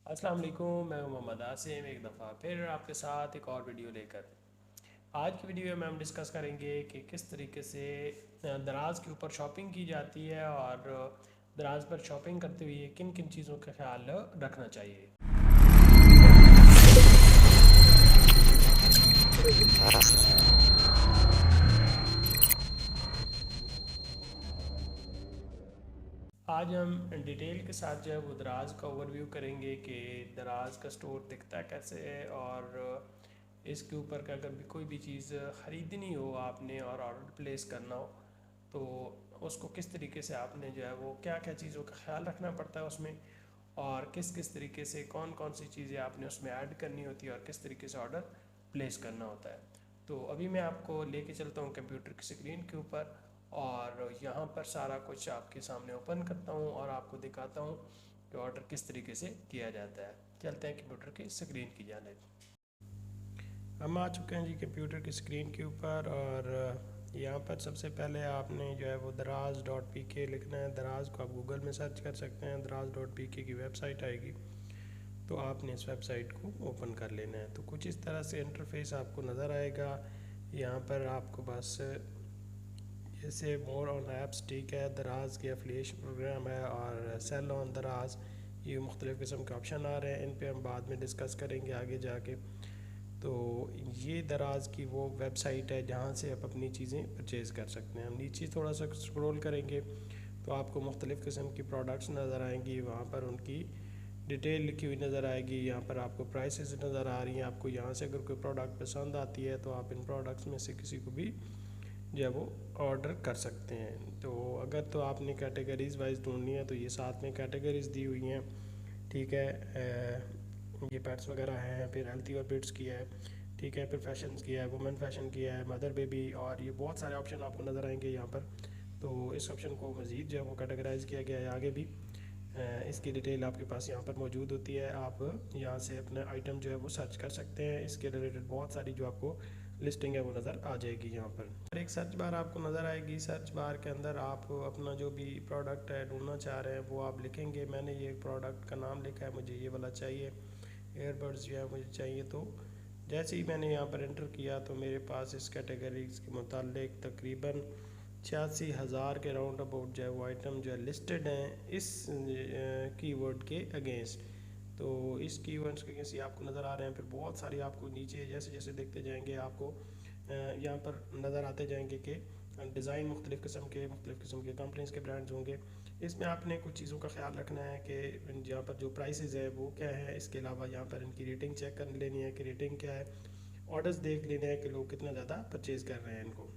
अस्सलाम वालेकुम। मैं हूं मोहम्मद आसिम, एक दफ़ा फिर आपके साथ एक और वीडियो लेकर। आज की वीडियो में हम डिस्कस करेंगे कि किस तरीके से दराज के ऊपर शॉपिंग की जाती है और दराज पर शॉपिंग करते हुए किन किन चीज़ों का ख्याल रखना चाहिए। आज हम डिटेल के साथ जो है वो दराज का ओवरव्यू करेंगे कि दराज का स्टोर दिखता कैसे है और इसके ऊपर का अगर भी कोई भी चीज़ ख़रीदनी हो आपने और ऑर्डर प्लेस करना हो तो उसको किस तरीके से आपने जो है वो क्या क्या चीज़ों का ख्याल रखना पड़ता है उसमें, और किस किस तरीके से कौन कौन सी चीज़ें आपने उसमें ऐड करनी होती है और किस तरीके से ऑर्डर प्लेस करना होता है। तो अभी मैं आपको लेके चलता हूँ कंप्यूटर की स्क्रीन के ऊपर और यहाँ पर सारा कुछ आपके सामने ओपन करता हूँ और आपको दिखाता हूँ कि ऑर्डर किस तरीके से किया जाता है। चलते हैं कंप्यूटर की स्क्रीन की जानिब। हम आ चुके हैं जी कंप्यूटर की स्क्रीन के ऊपर और यहाँ पर सबसे पहले आपने जो है वो दराज डॉट पी के लिखना है। दराज को आप गूगल में सर्च कर सकते हैं, दराज डॉट पी के की वेबसाइट आएगी, तो आपने इस वेबसाइट को ओपन कर लेना है। तो कुछ इस तरह से इंटरफेस आपको नज़र आएगा। यहाँ पर आपको बस जैसे मोर ऑन ऐप्स, ठीक है, दराज के एफिलिएशन प्रोग्राम है और सेल ऑन दराज, ये मुख्तलिफ़ किस्म के ऑप्शन आ रहे हैं। इन पे हम बाद में डिस्कस करेंगे आगे जाके। तो ये दराज की वो वेबसाइट है जहाँ से आप अपनी चीज़ें परचेज़ कर सकते हैं। हम नीचे थोड़ा सा स्क्रॉल करेंगे तो आपको मुख्तलिफ़ किस्म की प्रोडक्ट्स नज़र आएंगी, वहाँ पर उनकी डिटेल लिखी हुई नज़र आएगी। यहाँ पर आपको प्राइसेस नज़र आ रही हैं। आपको यहाँ से अगर कोई प्रोडक्ट पसंद आती है तो आप इन प्रोडक्ट्स में से किसी को भी जो है वो ऑर्डर कर सकते हैं। तो अगर तो आपने कैटेगरीज वाइज ढूंढनी है तो ये साथ में कैटेगरीज दी हुई हैं, ठीक है। ये पेट्स वगैरह हैं, फिर हेल्थी और पेट्स की है, ठीक है, फिर फैशन की है, वुमेन फैशन की है, मदर बेबी, और ये बहुत सारे ऑप्शन आपको नज़र आएंगे यहाँ पर। तो इस ऑप्शन को मज़ीद जो है वो कैटेगराइज किया गया है आगे भी। इसकी डिटेल आपके पास यहाँ पर मौजूद होती है। आप यहाँ से अपना आइटम जो है वो सर्च कर सकते हैं। इसके रिलेटेड बहुत सारी जो आपको लिस्टिंग है वो नज़र आ जाएगी यहाँ पर। एक सर्च बार आपको नज़र आएगी। सर्च बार के अंदर आप अपना जो भी प्रोडक्ट है ढूंढना चाह रहे हैं वो आप लिखेंगे। मैंने ये प्रोडक्ट का नाम लिखा है, मुझे ये वाला चाहिए, एयरबड्स जो है मुझे चाहिए। तो जैसे ही मैंने यहाँ पर एंटर किया तो मेरे पास इस कैटेगरीज के मुतालिक तकरीबन 86,000 के राउंड अबाउट जो है वो आइटम जो है लिस्टेड हैं इस कीवर्ड के अगेंस्ट। तो इस कीवर्ड्स के अगेंस्ट ये आपको नज़र आ रहे हैं। फिर बहुत सारी आपको नीचे जैसे जैसे देखते जाएंगे आपको यहाँ पर नज़र आते जाएंगे कि डिज़ाइन मुख्तलिफ़ किस्म के कंपनीज़ के ब्रांड्स होंगे। इसमें आपने कुछ चीज़ों का ख्याल रखना है कि यहाँ पर जो प्राइसेस है वो क्या है। इसके अलावा यहाँ पर इनकी रेटिंग चेक कर लेनी है कि रेटिंग क्या है। ऑर्डर्स देख लेने हैं कि लोग कितना ज़्यादा परचेज़ कर रहे हैं इनको,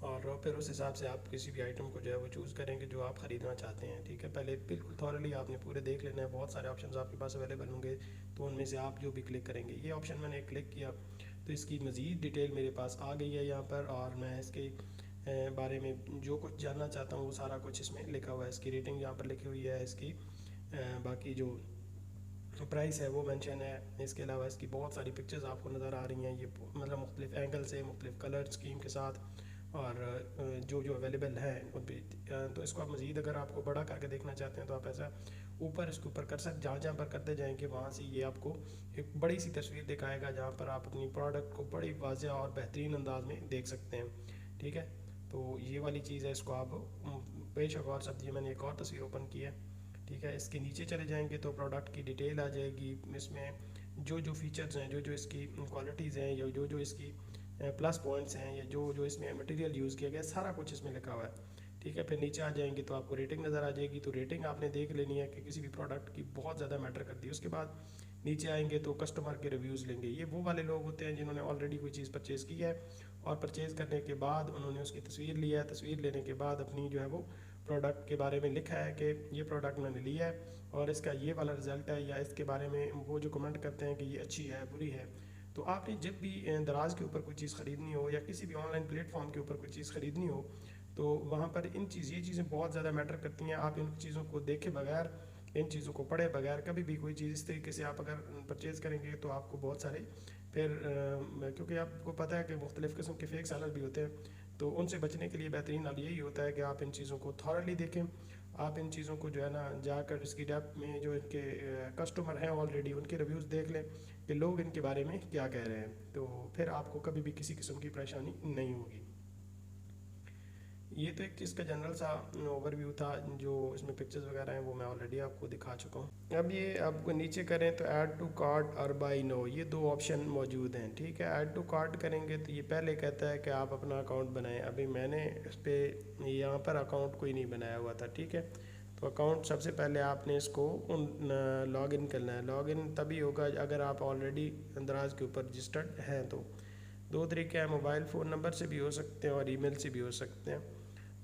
और फिर उस हिसाब से आप किसी भी आइटम को जो है वो चूज़ करेंगे जो आप ख़रीदना चाहते हैं, ठीक है। पहले बिल्कुल थॉरली आपने पूरे देख लेना है। बहुत सारे ऑप्शंस आपके पास अवेलेबल होंगे तो उनमें से आप जो भी क्लिक करेंगे। ये ऑप्शन मैंने क्लिक किया तो इसकी मज़ीद डिटेल मेरे पास आ गई है यहाँ पर, और मैं इसके बारे में जो कुछ जानना चाहता हूँ वो सारा कुछ इसमें लिखा हुआ है। इसकी रेटिंग यहाँ पर लिखी हुई है, इसकी बाकी जो प्राइस है वो मेंशन है। इसके अलावा इसकी बहुत सारी पिक्चर्स आपको नज़र आ रही हैं, ये मतलब मुख्तलिफ़ एंगल से मुख्तलिफ़ कलर स्कीम के साथ, और जो जो अवेलेबल है उन पर। तो इसको आप मज़ीद अगर आपको बड़ा करके देखना चाहते हैं तो आप ऐसा ऊपर इसके ऊपर कर सकते, जहाँ जहाँ पर करते जाएंगे वहाँ से ये आपको एक बड़ी सी तस्वीर दिखाएगा जहाँ पर आप अपनी प्रोडक्ट को बड़ी वाज़ेह और बेहतरीन अंदाज में देख सकते हैं, ठीक है। तो ये वाली चीज़ है, इसको आप बेशक और सब्जी, मैंने एक और तस्वीर ओपन की है, ठीक है। इसके नीचे चले जाएंगे तो प्रोडक्ट की डिटेल आ जाएगी। इसमें जो जो फीचर्स हैं, जो जो इसकी क्वालिटीज़ हैं, या जो जो इसकी प्लस पॉइंट्स हैं, या जो जो इसमें मटेरियल यूज़ किया गया, सारा कुछ इसमें लिखा हुआ है, ठीक है। फिर नीचे आ जाएंगे तो आपको रेटिंग नज़र आ जाएगी। तो रेटिंग आपने देख लेनी है कि किसी भी प्रोडक्ट की बहुत ज़्यादा मैटर करती है। उसके बाद नीचे आएंगे तो कस्टमर के रिव्यूज़ लेंगे। ये वो वाले लोग होते हैं जिन्होंने ऑलरेडी कोई चीज़ परचेज़ की है और परचेज़ करने के बाद उन्होंने उसकी तस्वीर लिया है। तस्वीर लेने के बाद अपनी जो है वो प्रोडक्ट के बारे में लिखा है कि ये प्रोडक्ट मैंने लिया है और इसका ये वाला रिज़ल्ट है, या इसके बारे में वो जो कमेंट करते हैं कि ये अच्छी है, बुरी है। तो आपने जब भी दराज के ऊपर कोई चीज़ ख़रीदनी हो या किसी भी ऑनलाइन प्लेटफॉर्म के ऊपर कोई चीज़ ख़रीदनी हो तो वहाँ पर ये चीज़ें बहुत ज़्यादा मैटर करती हैं। आप इन चीज़ों को देखे बगैर, इन चीज़ों को पढ़े बगैर कभी भी कोई चीज़ इस तरीके से आप अगर परचेज़ करेंगे तो आपको बहुत सारे फिर क्योंकि आपको पता है कि मुख्तलिफ़ किस्म के फ़ेक सेलर भी होते हैं, तो उनसे बचने के लिए बेहतरीन हल यही होता है कि आप इन चीज़ों को थॉरली देखें आप इन चीज़ों को जो है ना जाकर इसकी डेप्थ में जो इनके कस्टमर हैं ऑलरेडी उनके रिव्यूज़ देख लें कि लोग इनके बारे में क्या कह रहे हैं, तो फिर आपको कभी भी किसी किस्म की परेशानी नहीं होगी। ये तो एक चीज़ का जनरल सा ओवरव्यू था, जो इसमें पिक्चर्स वगैरह हैं वो मैं ऑलरेडी आपको दिखा चुका हूँ। अब ये आपको नीचे करें तो ऐड टू कार्ट और बाई नो, ये दो ऑप्शन मौजूद हैं, ठीक है। ऐड टू कार्ट करेंगे तो ये पहले कहता है कि आप अपना अकाउंट बनाएं। अभी मैंने इस पर यहाँ पर अकाउंट कोई नहीं बनाया हुआ था, ठीक है। तो अकाउंट सबसे पहले आपने इसको लॉग इन करना है। लॉग इन तभी होगा अगर आप ऑलरेडी दराज के ऊपर रजिस्टर्ड हैं। तो दो तरीके हैं, मोबाइल फ़ोन नंबर से भी हो सकते हैं और ईमेल से भी हो सकते हैं।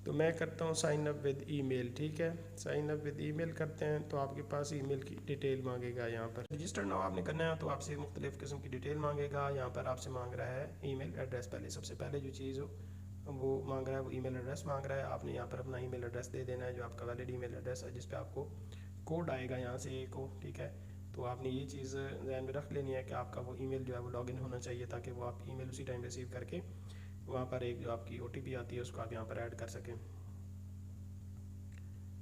तो मैं करता हूँ साइन अप विद ईमेल, ठीक है। साइन अप विद ईमेल करते हैं तो आपके पास ईमेल की डिटेल मांगेगा। यहाँ पर रजिस्टर नाउ आपने करना है तो आपसे मुख्तलिफ़ किस्म की डिटेल मांगेगा। यहाँ पर आपसे मांग रहा है ईमेल एड्रेस, पहले सबसे पहले जो चीज़ हो वो मांग रहा है वो ईमेल एड्रेस मांग रहा है। आपने यहाँ पर अपना ईमेल एड्रेस दे देना है, जो आपका वैलिड ईमेल एड्रेस है जिस पे आपको कोड आएगा यहाँ से एक को, ठीक है। तो आपने ये चीज़ ध्यान में रख लेनी है कि आपका वो ईमेल जो है वो लॉगिन होना चाहिए, ताकि वो आप ईमेल उसी टाइम रिसीव करके वहाँ पर एक जो आपकी OTP आती है उसको आप यहाँ पर ऐड कर सकें।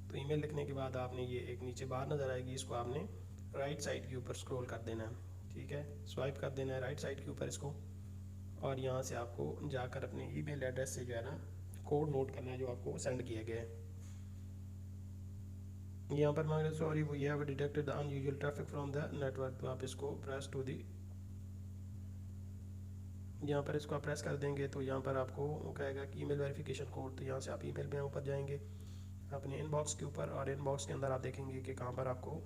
तो ईमेल लिखने के बाद आपने ये एक नीचे बार नज़र आएगी, इसको आपने राइट साइड के ऊपर स्क्रॉल कर देना है, ठीक है। स्वाइप कर देना है राइट साइड के ऊपर इसको, और यहाँ से आपको जाकर अपने ईमेल एड्रेस से जो है ना कोड नोट करना है जो आपको सेंड किया गया है। यहाँ पर मांग रहे sorry we have detected the unusual traffic from the network, तो आप इसको प्रेस टू दी, यहाँ पर इसको आप प्रेस कर देंगे तो यहाँ पर आपको कहेगा कि ईमेल वेरिफिकेशन कोड। तो यहाँ से आप ईमेल में ऊपर जाएंगे अपने इनबॉक्स के ऊपर, और इनबॉक्स के अंदर आप देखेंगे कि कहाँ पर आपको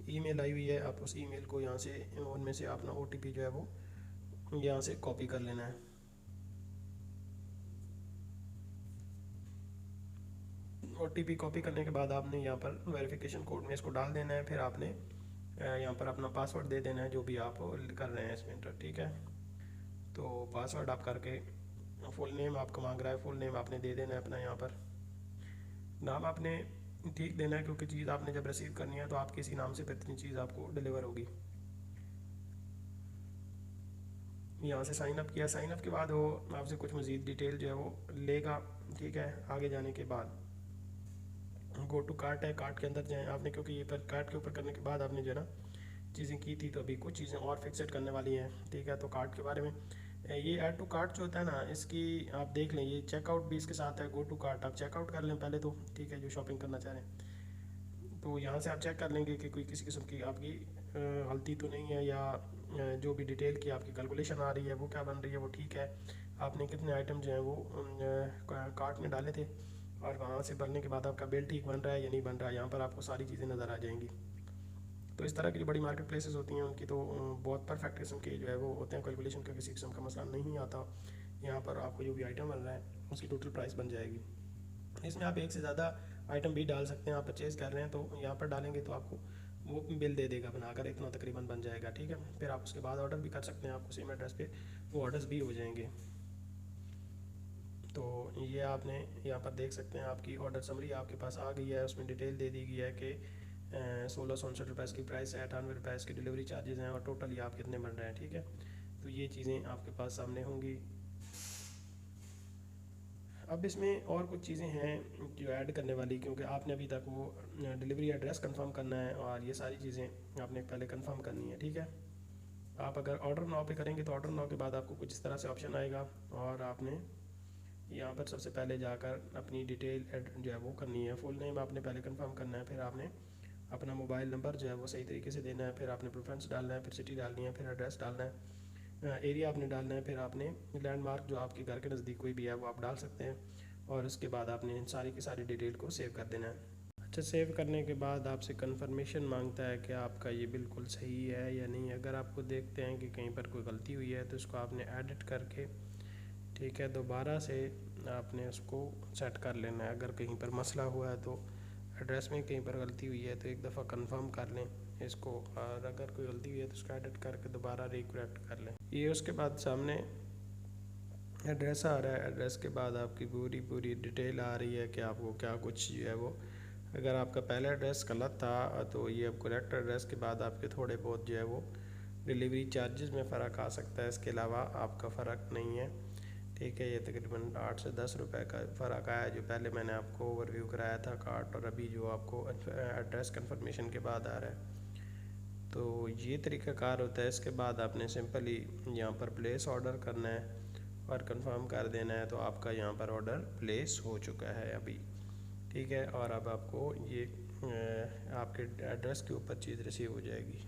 ईमेल आई हुई है। आप उस ईमेल को यहाँ से उनमें से अपना OTP जो है वो यहाँ से कॉपी कर लेना है। OTP कॉपी करने के बाद आपने यहाँ पर वेरिफिकेशन कोड में इसको डाल देना है। फिर आपने यहाँ पर अपना पासवर्ड दे देना है जो भी आप कर रहे हैं इसमें एंटर, ठीक है। तो पासवर्ड आप करके फुल नेम आपका मांग रहा है, फुल नेम आपने दे देना है अपना। यहाँ पर नाम आपने ठीक देना है क्योंकि चीज़ आपने जब रिसीव करनी है तो आपके इसी नाम से बेहतरीन चीज़ आपको डिलीवर होगी। यहाँ से साइन अप किया, साइन अप के बाद वो आपसे कुछ मज़ीद डिटेल जो है वो लेगा, ठीक है। आगे जाने के बाद गो टू कार्ट है, कार्ट के अंदर जाएँ आपने, क्योंकि ये पर कार्ट के ऊपर करने के बाद आपने जो है ना चीज़ें की थी, तो अभी कुछ चीज़ें और फिक्सेड करने वाली हैं, ठीक है। तो कार्ट के बारे में ये ऐड टू कार्ट जो होता है ना, इसकी आप देख लें, ये चेकआउट भी इसके साथ है। गो टू कार्ट आप चेकआउट कर लें पहले तो, ठीक है, जो शॉपिंग करना चाह रहे हैं। तो यहाँ से आप चेक कर लेंगे कि कोई किसी किस्म की आपकी गलती तो नहीं है, या जो भी डिटेल की आपकी कैलकुलेशन आ रही है वो क्या बन रही है वो ठीक है। आपने कितने आइटम जो हैं वो कार्ट में डाले थे, और वहाँ से भरने के बाद आपका बिल ठीक बन रहा है या नहीं बन रहा है, यहाँ पर आपको सारी चीज़ें नज़र आ जाएंगी। तो इस तरह की जो बड़ी मार्केट प्लेसेस होती हैं उनकी तो बहुत परफेक्ट किस्म के जो है वो होते हैं, कैलकुलेशन का किसी किस्म का मसला नहीं आता। यहाँ पर आपको जो भी आइटम बन रहा है उसकी टोटल प्राइस बन जाएगी। इसमें आप एक से ज़्यादा आइटम भी डाल सकते हैं। आप परचेज़ कर रहे हैं तो यहाँ पर डालेंगे तो आपको वो बिल दे देगा बनाकर, इतना तकरीबन बन जाएगा, ठीक है। फिर आप उसके बाद ऑर्डर भी कर सकते हैं, आपको सेम एड्रेस पे वो ऑर्डर्स भी हो जाएंगे। तो ये आपने यहाँ पर देख सकते हैं आपकी ऑर्डर समरी आपके पास आ गई है, उसमें डिटेल दे दी गई है कि 1669 रुपये की प्राइस है, 98 रुपये की डिलीवरी चार्जेस हैं, और टोटल ये आप कितने बन रहे हैं, ठीक है। तो ये चीज़ें आपके पास सामने होंगी। अब इसमें और कुछ चीज़ें हैं जो ऐड करने वाली, क्योंकि आपने अभी तक वो डिलीवरी एड्रेस कंफर्म करना है और ये सारी चीज़ें आपने पहले कंफर्म करनी है, ठीक है। आप अगर ऑर्डर नाउ पे करेंगे तो ऑर्डर नाउ के बाद आपको कुछ इस तरह से ऑप्शन आएगा, और आपने यहाँ पर सबसे पहले जाकर अपनी डिटेल जो है वो करनी है। फुल नेम आपने पहले कंफर्म करना है, फिर आपने अपना मोबाइल नंबर जो है वो सही तरीके से देना है, फिर आपने प्रेफरेंस डालना है, फिर सिटी डालनी है, फिर एड्रेस डालना है, एरिया आपने डालना है, फिर आपने लैंडमार्क जो आपके घर के नज़दीक कोई भी है वो आप डाल सकते हैं, और उसके बाद आपने इन सारी की सारी डिटेल को सेव कर देना है। अच्छा, सेव करने के बाद आपसे कंफर्मेशन मांगता है कि आपका ये बिल्कुल सही है या नहीं। अगर आपको देखते हैं कि कहीं पर कोई गलती हुई है तो इसको आपने एडिट करके, ठीक है, दोबारा से आपने उसको सेट कर लेना है। अगर कहीं पर मसला हुआ है तो एड्रेस में कहीं पर गलती हुई है तो एक दफ़ा कंफर्म कर लें इसको, और अगर कोई गलती हुई है तो उसको एडिट करके दोबारा रिकरेक्ट कर लें। ये उसके बाद सामने एड्रेस आ रहा है, एड्रेस के बाद आपकी पूरी डिटेल आ रही है कि आपको क्या कुछ जो है वो, अगर आपका पहला एड्रेस गलत था तो ये अब करेक्ट एड्रेस के बाद आपके थोड़े बहुत जो है वो डिलीवरी चार्जेस में फ़र्क आ सकता है, इसके अलावा आपका फ़र्क नहीं है, ठीक है। ये तकरीबन 8 से 10 रुपए का फ़र्क आया जो पहले मैंने आपको ओवरव्यू कराया था कार्ट, और अभी जो आपको एड्रेस कंफर्मेशन के बाद आ रहा है। तो ये तरीक़ाकार होता है। इसके बाद आपने सिंपली यहाँ पर प्लेस ऑर्डर करना है और कंफर्म कर देना है, तो आपका यहाँ पर ऑर्डर प्लेस हो चुका है अभी, ठीक है। और अब आपको ये आपके एड्रेस के ऊपर चीज़ रिसीव हो जाएगी।